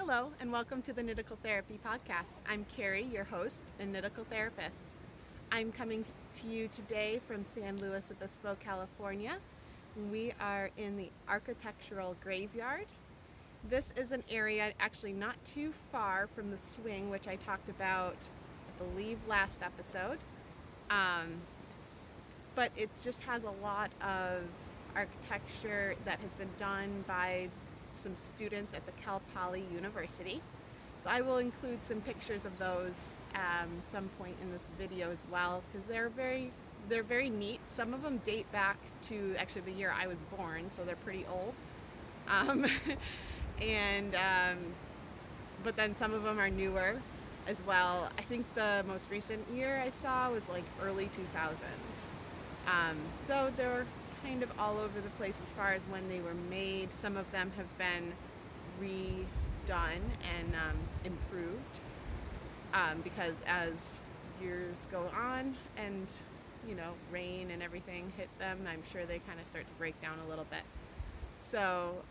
Hello and welcome to the Knitical Therapy Podcast. I'm Carrie, your host and Knitical therapist. I'm coming to you today from San Luis Obispo, California. We are in the architectural graveyard. This is an area actually not too far from the swing, which I talked about, I believe, last episode. But it just has a lot of architecture that has been done by some students at the Cal Poly University. So I will include some pictures of those some point in this video as well, because they're very neat. Some of them date back to actually the year I was born, so they're pretty old. But then some of them are newer as well. I think the most recent year I saw was like early 2000s. So they're kind of all over the place as far as when they were made. Some of them have been redone and improved because as years go on and rain and everything hit them, I'm sure they kind of start to break down a little bit. So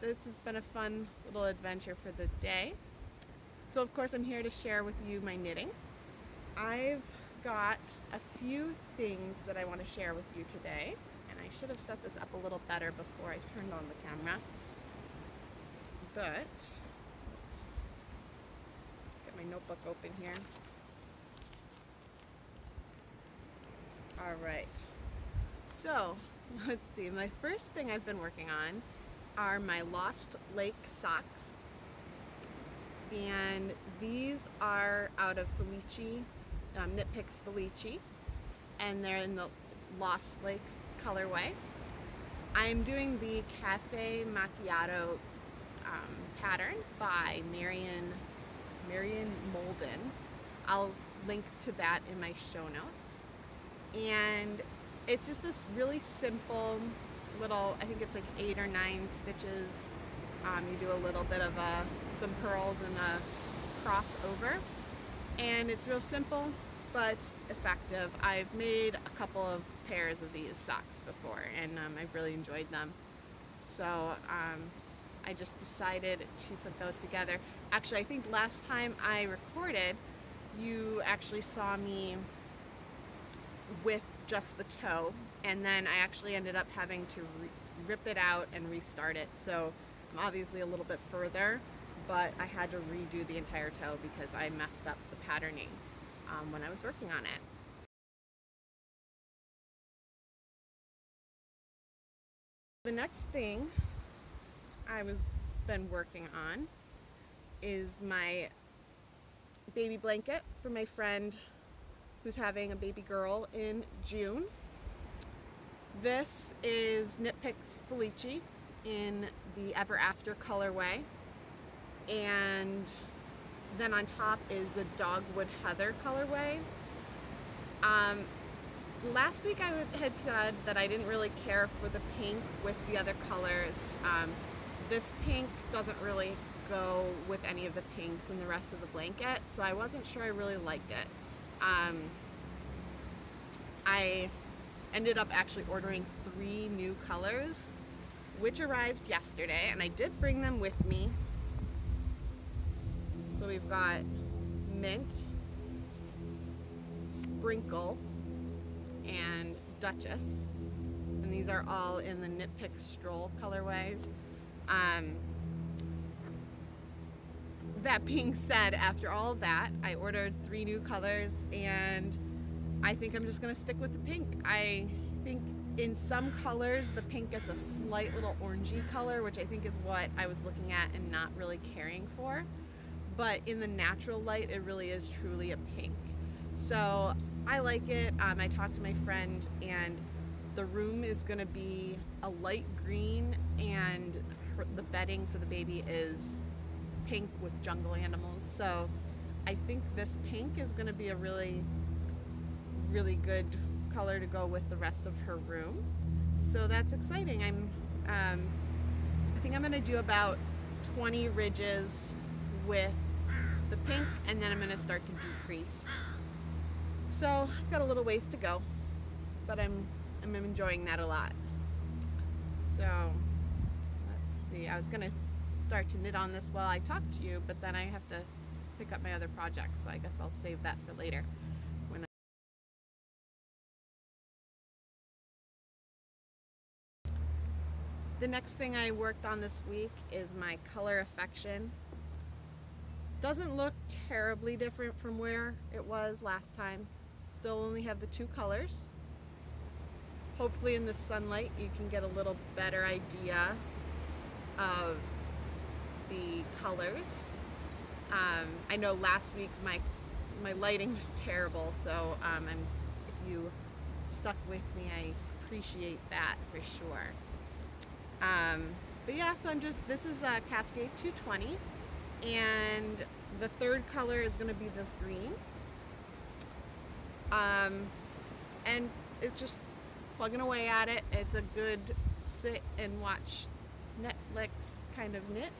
this has been a fun little adventure for the day. So of course I'm here to share with you my knitting. I've got a few things that I want to share with you today. I should have set this up a little better before I turned on the camera, but let's get my notebook open here. All right, so let's see, my first thing I've been working on are my Lost Lake socks, and these are out of Felici, Knit Picks Felici, and they're in the Lost Lakes colorway. I'm doing the Cafe Macchiato pattern by Marion Molden. I'll link to that in my show notes. And it's just this really simple little, I think it's like 8 or 9 stitches. You do a little bit of some purls and a crossover. And it's real simple but effective. I've made a couple of pairs of these socks before, and I've really enjoyed them. So I just decided to put those together. Actually, I think last time I recorded, you actually saw me with just the toe, and then I actually ended up having to rip it out and restart it. So I'm obviously a little bit further, but I had to redo the entire toe because I messed up the patterning when I was working on it. The next thing I've been working on is my baby blanket for my friend who's having a baby girl in June. This is Knit Picks Felici in the Ever After colorway, and then on top is the Dogwood Heather colorway. Last week I had said that I didn't really care for the pink with the other colors. This pink doesn't really go with any of the pinks in the rest of the blanket, so I wasn't sure I really liked it. I ended up actually ordering 3 new colors, which arrived yesterday, and I did bring them with me. So we've got Mint, Sprinkle, and Duchess, and these are all in the Knit Picks Stroll colorways. That being said, after all of that, I ordered 3 new colors, and I think I'm just going to stick with the pink. I think in some colors the pink gets a slight little orangey color, which I think is what I was looking at and not really caring for. But in the natural light, it really is truly a pink. So I like it. I talked to my friend, and the room is going to be a light green, and the bedding for the baby is pink with jungle animals. So I think this pink is going to be a really, really good color to go with the rest of her room. So that's exciting. I think I'm going to do about 20 ridges with the pink, and then I'm going to start to decrease. So I've got a little ways to go, but I'm enjoying that a lot. So let's see, I was going to start to knit on this while I talk to you, but then I have to pick up my other projects, so I guess I'll save that for later. When The next thing I worked on this week is my color affection. Doesn't look terribly different from where it was last time. Still only have the two colors. Hopefully in the sunlight you can get a little better idea of the colors. I know last week my lighting was terrible, so if you stuck with me, I appreciate that for sure. But yeah, so this is Cascade 220, and the third color is going to be this green. And it's just plugging away at it. It's a good sit and watch Netflix kind of knit.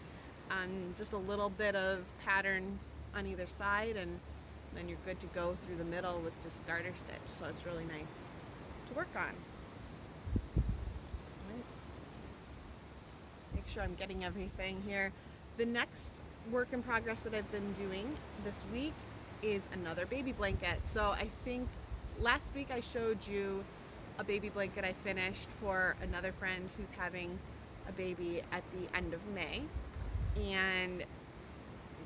Just a little bit of pattern on either side, and then you're good to go through the middle with just garter stitch. So it's really nice to work on. Make sure I'm getting everything here. The next work in progress that I've been doing this week is another baby blanket. So I think last week I showed you a baby blanket I finished for another friend who's having a baby at the end of May. And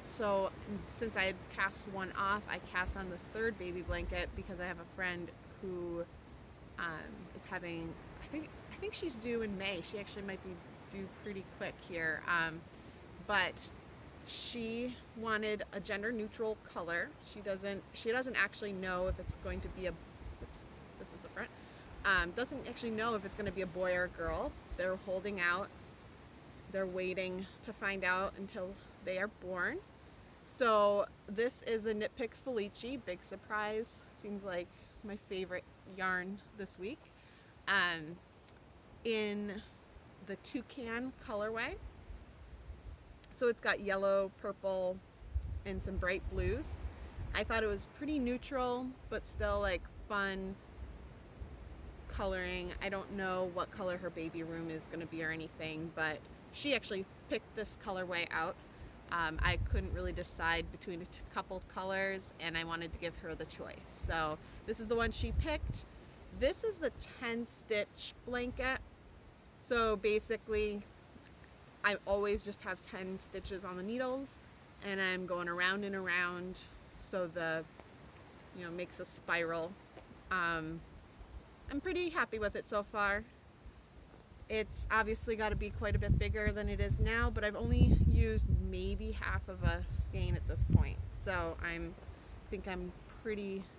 so since I had cast one off, I cast on the third baby blanket because I have a friend who is having, I think she's due in May. She actually might be due pretty quick here. But she wanted a gender neutral color. She doesn't actually know if it's going to be a, oops, this is the front, doesn't actually know if it's going to be a boy or a girl. They're holding out. They're waiting to find out until they are born. So this is a Knit Picks Felici, big surprise. Seems like my favorite yarn this week. In the toucan colorway. So it's got yellow, purple, and some bright blues. I thought it was pretty neutral, but still like fun coloring. I don't know what color her baby room is going to be or anything, but she actually picked this colorway out. I couldn't really decide between a couple of colors, and I wanted to give her the choice. So this is the one she picked. This is the 10 stitch blanket. So basically, I always just have 10 stitches on the needles, and I'm going around and around, so makes a spiral. I'm pretty happy with it so far. It's obviously got to be quite a bit bigger than it is now, but I've only used maybe half of a skein at this point, so I think I'm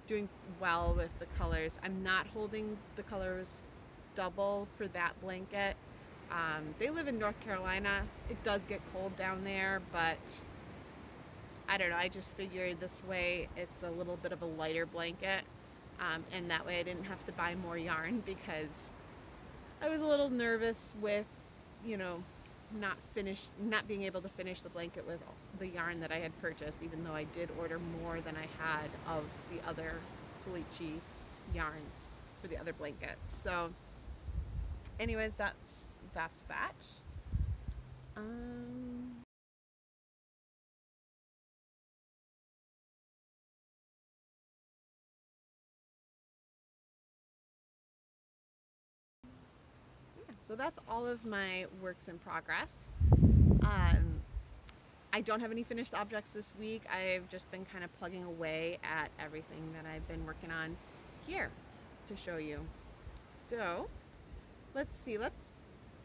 doing well with the colors. I'm not holding the colors double for that blanket. They live in North Carolina. It does get cold down there, but I don't know, I just figured this way it's a little bit of a lighter blanket, and that way I didn't have to buy more yarn, because I was a little nervous with, not being able to finish the blanket with the yarn that I had purchased, even though I did order more than I had of the other Felici yarns for the other blankets. So anyways, that's that. So that's all of my works in progress. I don't have any finished objects this week. I've just been kind of plugging away at everything that I've been working on here to show you. So let's see, let's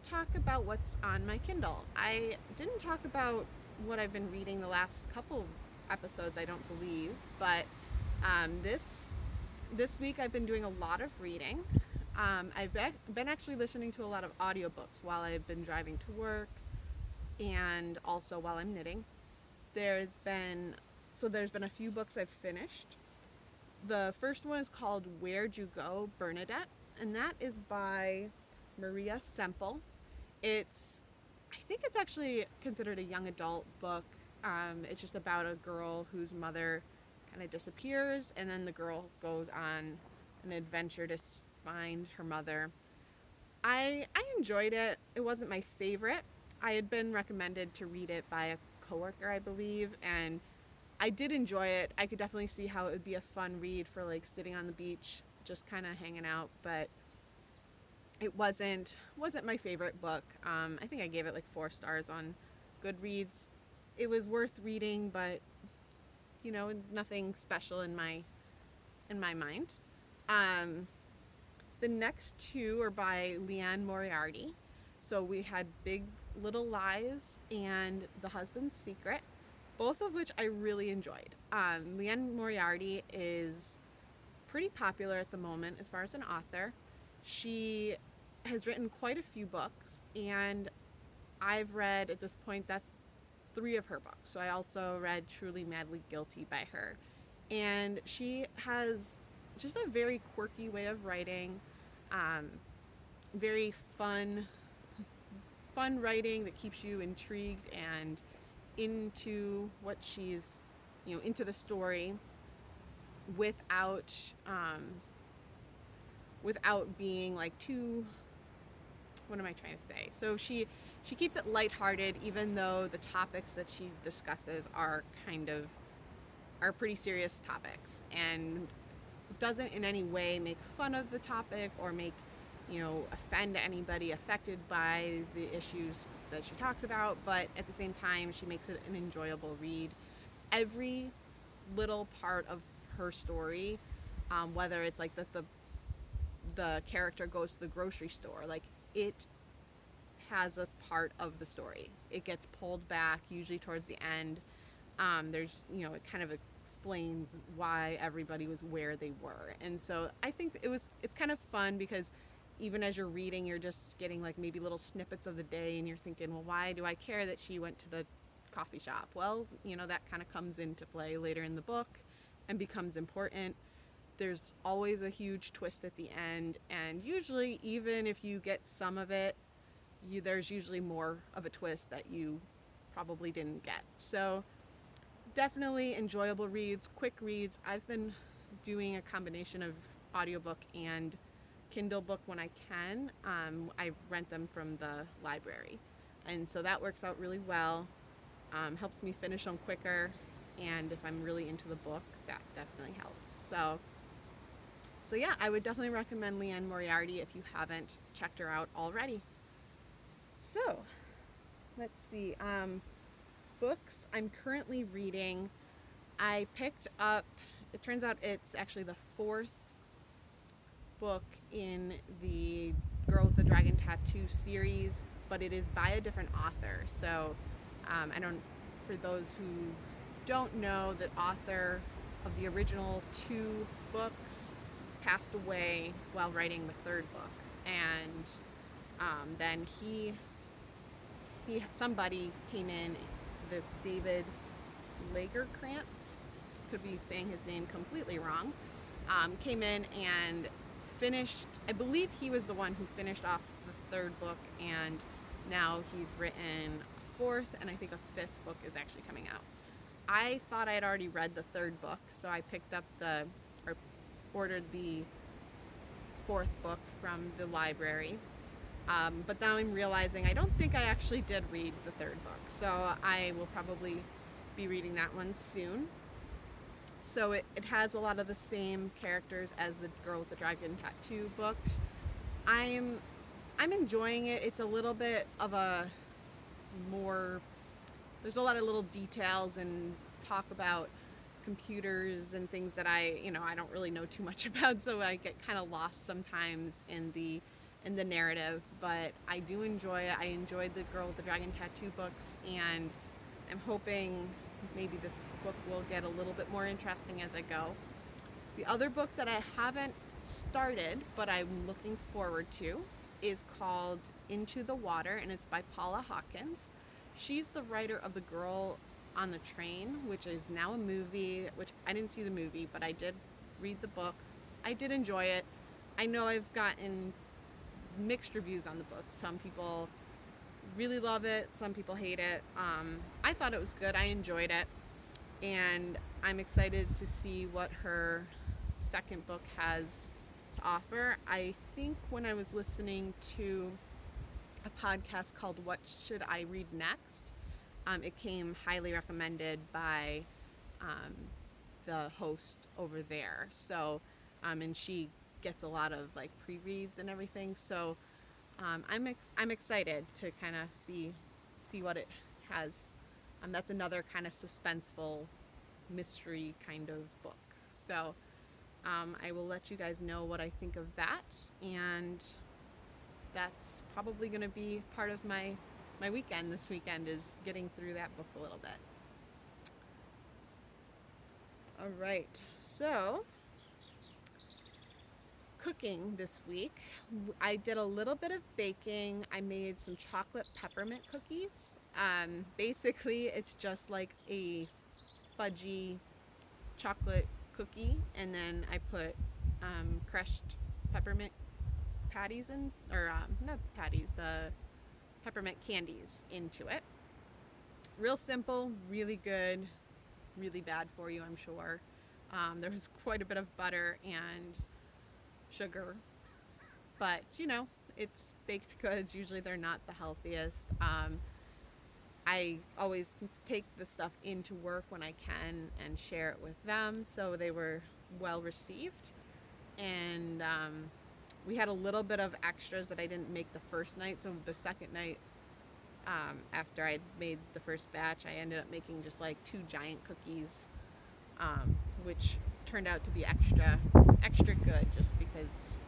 talk about what's on my Kindle. I didn't talk about what I've been reading the last couple episodes, I don't believe, but this week I've been doing a lot of reading. I've been actually listening to a lot of audiobooks while I've been driving to work, and also while I'm knitting. There's been a few books I've finished. The first one is called Where'd You Go, Bernadette? And that is by Maria Semple. I think it's actually considered a young adult book. It's just about a girl whose mother kind of disappears, and then the girl goes on an adventure to find her mother. I enjoyed it. It wasn't my favorite. I had been recommended to read it by a coworker, I believe, and I did enjoy it. I could definitely see how it would be a fun read for like sitting on the beach, just kind of hanging out, but it wasn't my favorite book. I think I gave it like 4 stars on Goodreads. It was worth reading, but nothing special in my mind. Um, the next two are by Leanne Moriarty. So we had Big Little Lies and The Husband's Secret, both of which I really enjoyed. Leanne Moriarty is pretty popular at the moment as far as an author. She has written quite a few books, and I've read at this point, that's 3 of her books. So I also read Truly Madly Guilty by her. And she has just a very quirky way of writing, um, very fun writing that keeps you intrigued and into what she's, into the story without without being like too, what am I trying to say? So she keeps it lighthearted, even though the topics that she discusses are pretty serious topics, and doesn't in any way make fun of the topic or make offend anybody affected by the issues that she talks about, but at the same time she makes it an enjoyable read. Every little part of her story, whether it's like the character goes to the grocery store, like it has a part of the story. It gets pulled back usually towards the end. There's it kind of explains why everybody was where they were, and so I think it's kind of fun because even as you're reading, you're just getting like maybe little snippets of the day, and you're thinking, well, why do I care that she went to the coffee shop? Well, that kind of comes into play later in the book and becomes important. There's always a huge twist at the end, and usually even if you get some of it, there's usually more of a twist that you probably didn't get. So definitely enjoyable reads, quick reads. I've been doing a combination of audiobook and Kindle book when I can. I rent them from the library, and so that works out really well. Helps me finish them quicker, and if I'm really into the book, that definitely helps. So yeah, I would definitely recommend Leanne Moriarty if you haven't checked her out already. So let's see. Books I'm currently reading. I picked up, it turns out it's actually the 4th book in the Girl with the Dragon Tattoo series, but it is by a different author. So for those who don't know, the author of the original 2 books passed away while writing the 3rd book, and then somebody came in, this David Lagerkrantz, could be saying his name completely wrong, came in and finished, I believe he was the one who finished off the 3rd book, and now he's written a 4th, and I think a 5th book is actually coming out. I thought I had already read the 3rd book, so I picked up or ordered the 4th book from the library. But now I'm realizing I don't think I actually did read the 3rd book, so I will probably be reading that one soon. So it has a lot of the same characters as the Girl with the Dragon Tattoo books. I'm enjoying it. It's a little bit of there's a lot of little details and talk about computers and things that I don't really know too much about, so I get kind of lost sometimes in the narrative, but I do enjoy it. I enjoyed the Girl with the Dragon Tattoo books, and I'm hoping maybe this book will get a little bit more interesting as I go. The other book that I haven't started, but I'm looking forward to, is called Into the Water, and it's by Paula Hawkins. She's the writer of The Girl on the Train, which is now a movie, which I didn't see the movie, but I did read the book. I did enjoy it. I know I've gotten mixed reviews on the book. Some people really love it, some people hate it. I thought it was good. I enjoyed it, and I'm excited to see what her 2nd book has to offer. I think when I was listening to a podcast called What Should I Read Next. It came highly recommended by um, the host over there. So, and she gets a lot of like pre-reads and everything. So I'm excited to kind of see what it has. That's another kind of suspenseful mystery kind of book. So I will let you guys know what I think of that, and that's probably going to be part of my weekend this weekend, is getting through that book a little bit. All right, so cooking this week. I did a little bit of baking. I made some chocolate peppermint cookies. Basically, it's just like a fudgy chocolate cookie, and then I put crushed peppermint patties in, or not patties, the peppermint candies into it. Real simple, really good, really bad for you, I'm sure. There was quite a bit of butter and sugar, but you know, it's baked goods. Usually they're not the healthiest. I always take the stuff into work when I can and share it with them, so they were well received. And we had a little bit of extras that I didn't make the first night, so the second night, after I'd made the first batch, I ended up making just like 2 giant cookies, which turned out to be extra good, just because,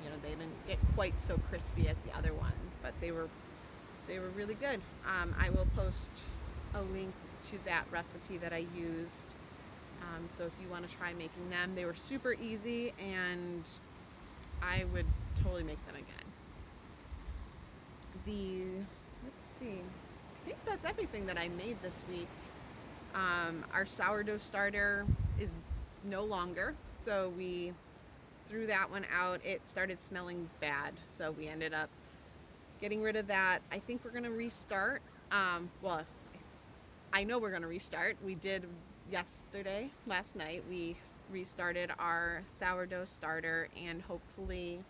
you know, they didn't get quite so crispy as the other ones, but they were really good. I will post a link to that recipe that I used. So if you want to try making them, they were super easy, and I would totally make them again. Let's see, I think that's everything that I made this week. Our sourdough starter is no longer, so we threw that one out. It started smelling bad, so we ended up getting rid of that. I think we're going to restart. Well, I know we're going to restart. We did last night, we restarted our sourdough starter, and hopefully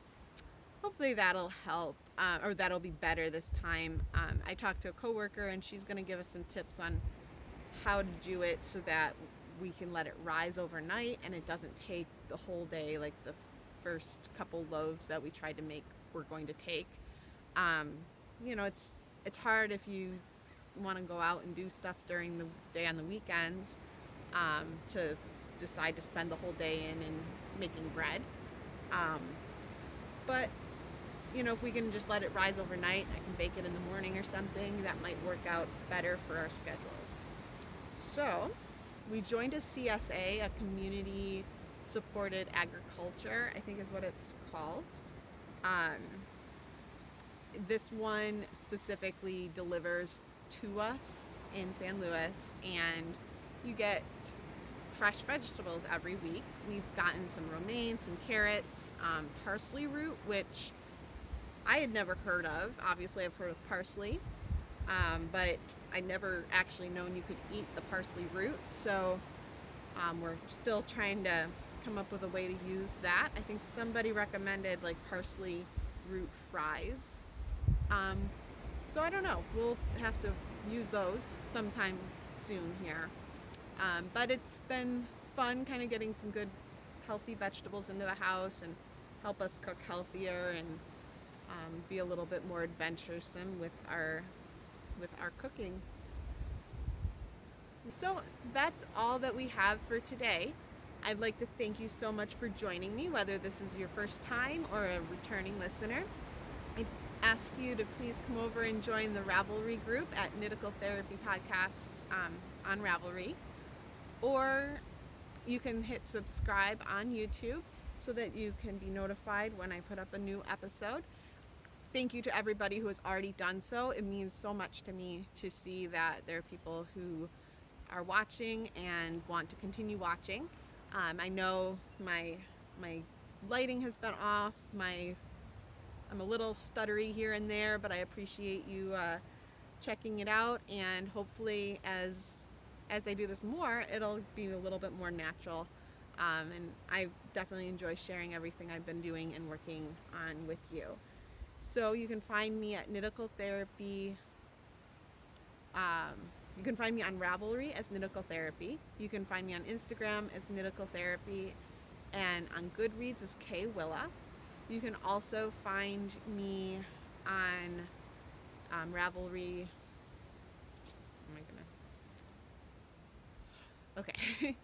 that'll help, or that'll be better this time. I talked to a coworker, and she's going to give us some tips on how to do it so that we can let it rise overnight and it doesn't take the whole day like the first couple loaves that we tried to make were going to take. You know, it's hard if you want to go out and do stuff during the day on the weekends, to decide to spend the whole day in and making bread. But you know, if we can just let it rise overnight, I can bake it in the morning or something, that might work out better for our schedules. So we joined a CSA, a community supported agriculture, I think is what it's called. This one specifically delivers to us in San Luis, and you get fresh vegetables every week. We've gotten some romaine, some carrots, parsley root, which I had never heard of. Obviously I've heard of parsley, but I never actually known you could eat the parsley root. So we're still trying to come up with a way to use that. I think somebody recommended like parsley root fries. So I don't know, we'll have to use those sometime soon here. But it's been fun kind of getting some good healthy vegetables into the house and help us cook healthier and be a little bit more adventuresome with our cooking. So that's all that we have for today. I'd like to thank you so much for joining me, whether this is your first time or a returning listener. I ask you to please come over and join the Ravelry group at Knitical Therapy Podcasts on Ravelry, or you can hit subscribe on YouTube so that you can be notified when I put up a new episode. Thank you to everybody who has already done so. It means so much to me to see that there are people who are watching and want to continue watching. I know my lighting has been off. I'm a little stuttery here and there, but I appreciate you checking it out, and hopefully as I do this more, it'll be a little bit more natural. And I definitely enjoy sharing everything I've been doing and working on with you. So you can find me at Knitical Therapy. You can find me on Ravelry as Knitical Therapy. You can find me on Instagram as Knitical Therapy, and on Goodreads as K Willa. You can also find me on Ravelry. Oh my goodness. Okay.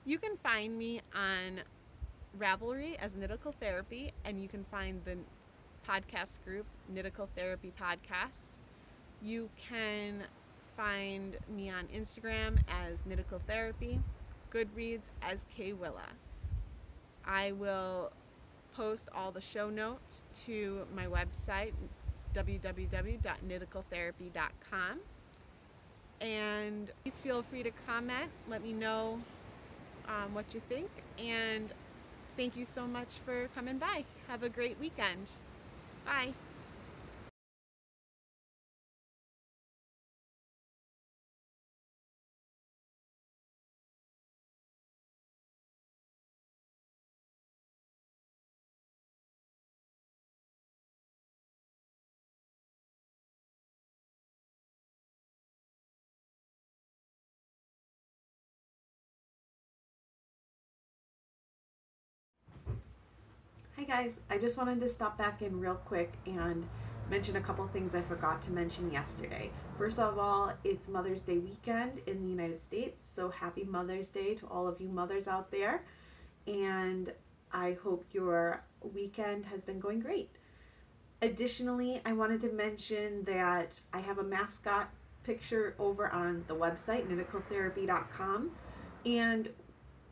You can find me on Ravelry as Knitical Therapy, and you can find the podcast group Knitical Therapy Podcast. You can find me on Instagram as Knitical Therapy, Goodreads as K Willa. I will post all the show notes to my website, www.kniticaltherapy.com. And please feel free to comment. Let me know what you think. And thank you so much for coming by. Have a great weekend. Bye. Hi guys, I just wanted to stop back in real quick and mention a couple things I forgot to mention yesterday. First of all, it's Mother's Day weekend in the United States, so happy Mother's Day to all of you mothers out there, and I hope your weekend has been going great. Additionally, I wanted to mention that I have a mascot picture over on the website, kniticaltherapy.com, and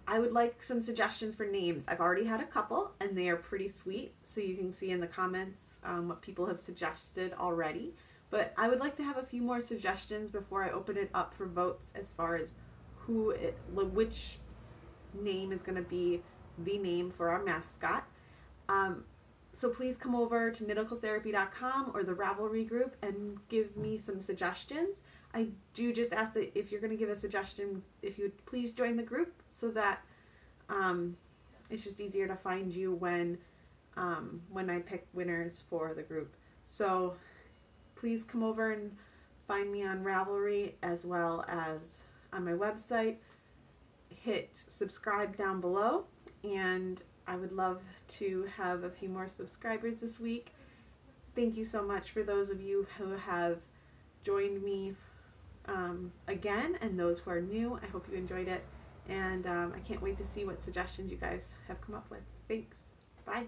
I would like some suggestions for names. I've already had a couple, and they are pretty sweet, so you can see in the comments what people have suggested already. But I would like to have a few more suggestions before I open it up for votes as far as which name is going to be the name for our mascot. So please come over to kniticaltherapy.com or the Ravelry group and give me some suggestions. I do just ask that if you're going to give a suggestion, if you would please join the group so that it's just easier to find you when I pick winners for the group. So please come over and find me on Ravelry as well as on my website. Hit subscribe down below, and I would love to have a few more subscribers this week. Thank you so much for those of you who have joined me again, and those who are new. I hope you enjoyed it, and I can't wait to see what suggestions you guys have come up with. Thanks. Bye.